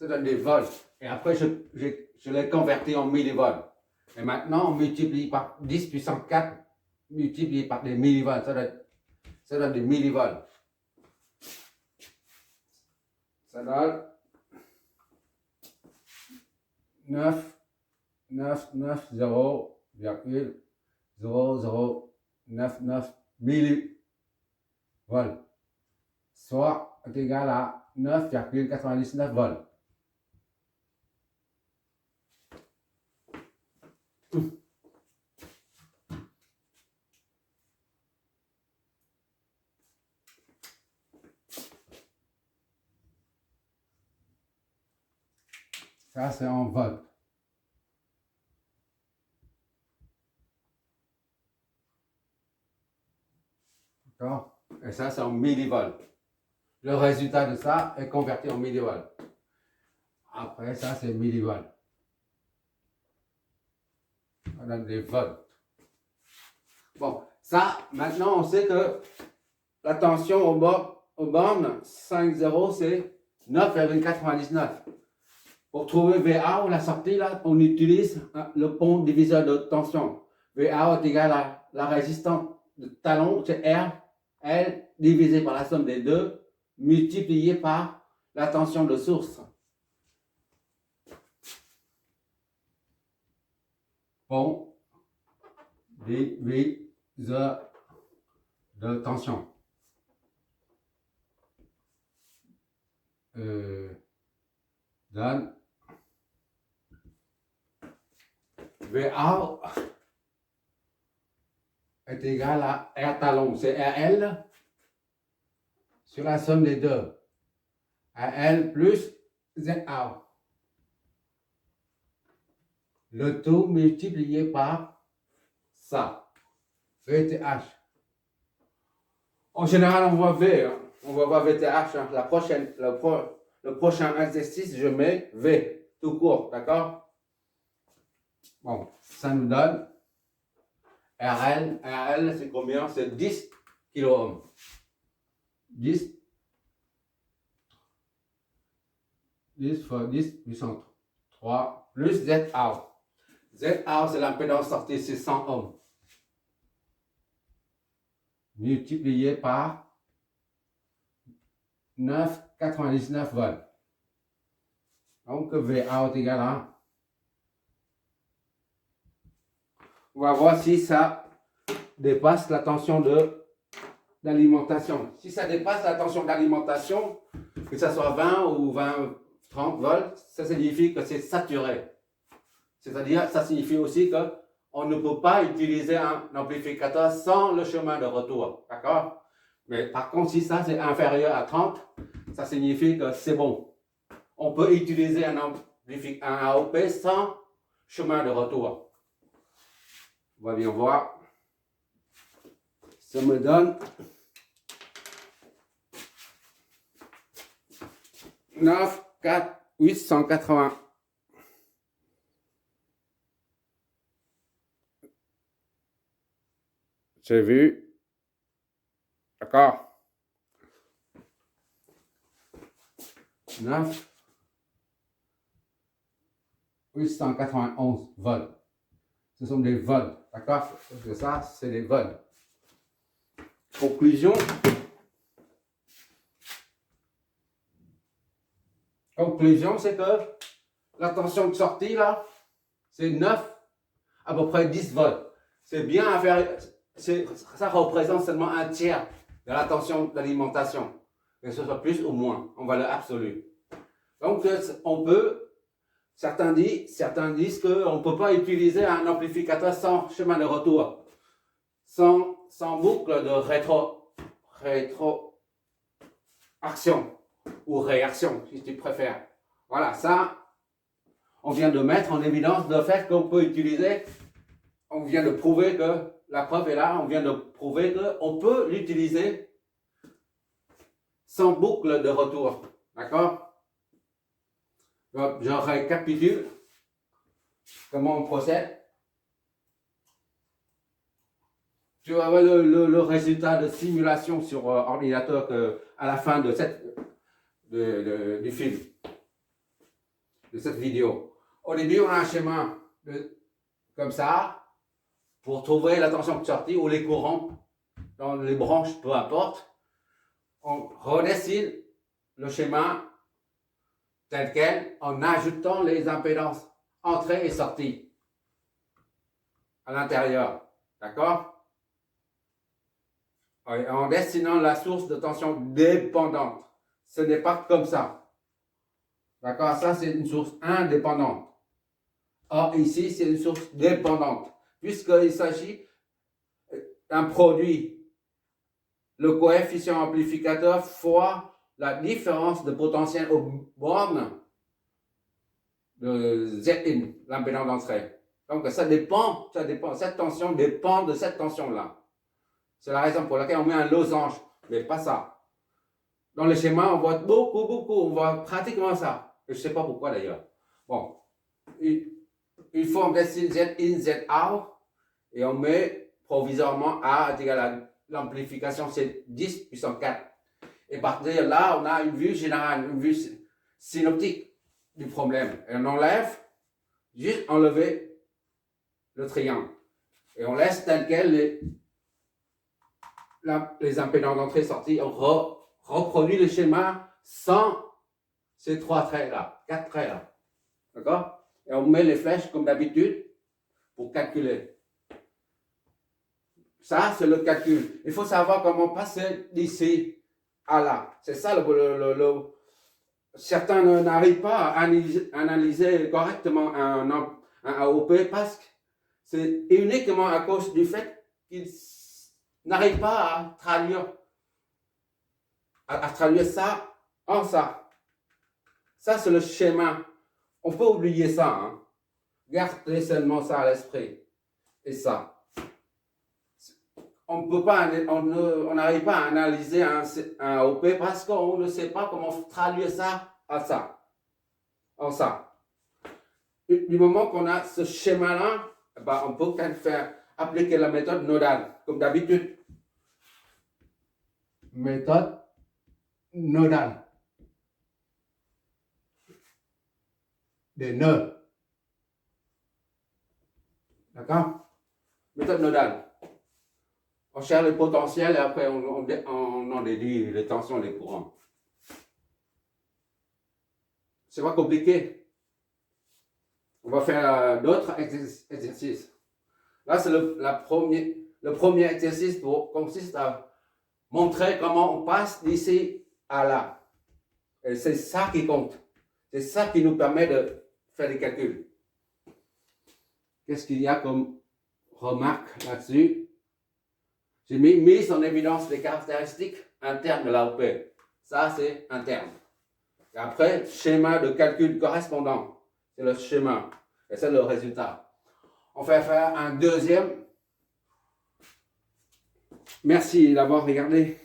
ça donne des volts. Et après, je les convertis en millivolts. Et maintenant, on multiplie par 10 puissance 4, multiplié par des millivolts. Ça donne des millivolts. Ça donne 999,0099 millivolts, soit est égal à 9,99 volts. Ça, c'est en volts. D'accord? Et ça, c'est en millivolts. Le résultat de ça est converti en millivolts. Après, ça, c'est millivolts. On donne des volts. Bon, ça, maintenant, on sait que la tension aux bornes 5,0, c'est 9,99. Pour trouver VA ou la sortie, là, on utilise le pont diviseur de tension. VA est égal à la résistance de talon, c'est R, L, divisé par la somme des deux, multiplié par la tension de source. Pont diviseur de tension. Donne VA est égal à R talon, c'est RL sur la somme des deux. RL plus ZA. Le tout multiplié par ça. VTH. En général, on voit V. Hein. On va voir VTH. Hein. Le prochain exercice, je mets V. Tout court, d'accord? Bon, ça nous donne RL. RL, c'est combien? C'est 10 kΩ. 10 fois 10 puissance 3 plus ZA. ZA, c'est l'impédance sortie, c'est 100 ohms. Multiplié par 9,99 volts. Donc, VA est égal à... On va voir si ça dépasse la tension d'alimentation. Si ça dépasse la tension d'alimentation, que ce soit 20 ou 30 volts, ça signifie que c'est saturé. C'est-à-dire, ça signifie aussi qu'on ne peut pas utiliser un amplificateur sans le chemin de retour. D'accord? Mais par contre, si ça c'est inférieur à 30, ça signifie que c'est bon. On peut utiliser un AOP sans chemin de retour. On va bien voir. Ça me donne 9,880. J'ai vu. D'accord. 9,891 volts. Ce sont des volts. D'accord? C'est ça, c'est des volts. Conclusion. Conclusion, c'est que la tension de sortie, là, c'est 9, à peu près 10 volts. C'est bien inférieur. Ça représente seulement un tiers de la tension d'alimentation. Que ce soit plus ou moins, en valeur absolue. Donc, on peut, certains disent qu'on ne peut pas utiliser un amplificateur sans chemin de retour, sans boucle de rétroaction ou réaction, si tu préfères. Voilà, ça, on vient de mettre en évidence le fait qu'on peut utiliser, on vient de prouver que, la preuve est là, on vient de prouver qu'on peut l'utiliser sans boucle de retour. D'accord? Je récapitule comment on procède. Tu vas avoir le résultat de simulation sur ordinateur à la fin de du film. de cette vidéo. Au début, on a un schéma comme ça pour trouver la tension de sortie ou les courants dans les branches, peu importe. On redessine le schéma tel quel en ajoutant les impédances entrée et sortie à l'intérieur. D'accord? En dessinant la source de tension dépendante. Ce n'est pas comme ça. D'accord? Ça, c'est une source indépendante. Or, ici, c'est une source dépendante. Puisqu'il s'agit d'un produit, le coefficient amplificateur fois la différence de potentiel aux bornes de Zin, l'impédance d'entrée. Donc, ça dépend. Cette tension dépend de cette tension-là. C'est la raison pour laquelle on met un losange, mais pas ça. Dans le schéma, on voit beaucoup, on voit pratiquement ça. Je ne sais pas pourquoi d'ailleurs. Bon, une forme dessine Z-in, Z-out, et on met provisoirement A est égal à l'amplification, c'est 10 puissance 4. Et à partir de là, on a une vue générale, une vue synoptique du problème. Et on enlève, juste enlever le triangle. Et on laisse tel quel les impédances d'entrée-sortie. On reproduit le schéma sans ces 3 traits-là, 4 traits-là. D'accord? Et on met les flèches comme d'habitude pour calculer. Ça, c'est le calcul. Il faut savoir comment passer d'ici à là. C'est ça certains n'arrivent pas à analyser correctement un AOP parce que c'est uniquement à cause du fait qu'ils n'arrivent pas à traduire ça en ça. Ça, c'est le schéma. On peut oublier ça. Hein. Gardez seulement ça à l'esprit. Et ça. On n'arrive pas à analyser un OP parce qu'on ne sait pas comment traduire ça à ça. En ça. Du moment qu'on a ce schéma-là, ben on peut faire appliquer la méthode nodale, comme d'habitude. Méthode nodale. Des nœuds. D'accord? Méthode nodale. On cherche le potentiel et après on en déduit les tensions, les courants. C'est pas compliqué. On va faire d'autres exercices. Là, c'est le premier exercice consiste à montrer comment on passe d'ici à là. Et c'est ça qui compte. C'est ça qui nous permet de faire des calculs. Qu'est-ce qu'il y a comme remarque là-dessus? J'ai mis en évidence les caractéristiques internes de l'AOP. Ça, c'est interne. Et après, schéma de calcul correspondant. C'est le schéma. Et c'est le résultat. On va faire un deuxième. Merci d'avoir regardé.